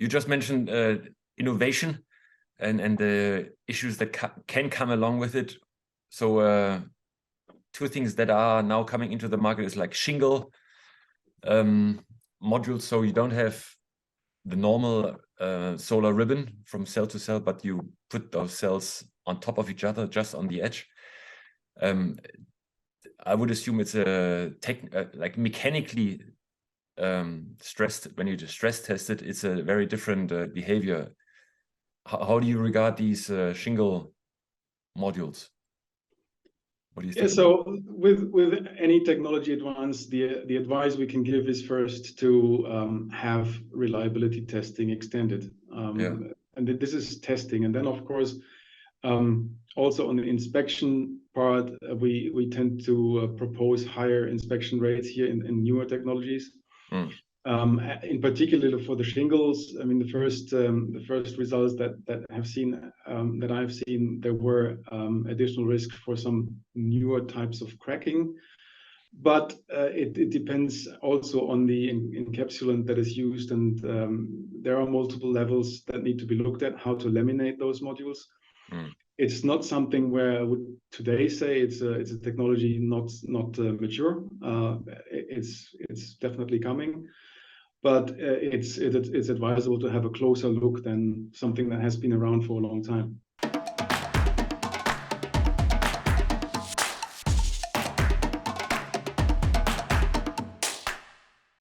You just mentioned innovation and the issues that can come along with it. So two things that are now coming into the market is like shingle modules. So you don't have the normal solar ribbon from cell to cell, but you put those cells on top of each other, just on the edge. I would assume it's a like mechanically stressed. When you just stress test it, it's a very different behavior. How do you regard these shingle modules? What do you think? So with any technology advance, the advice we can give is first to have reliability testing extended. And this is testing. And then, of course, also on the inspection part, we tend to propose higher inspection rates here in newer technologies. In particular for the shingles, I mean, the first results that I've seen, there were additional risk for some newer types of cracking, but it depends also on the encapsulant that is used, and there are multiple levels that need to be looked at how to laminate those modules. It's not something where I would today say it's a technology not mature. It's definitely coming. But it's advisable to have a closer look than something that has been around for a long time.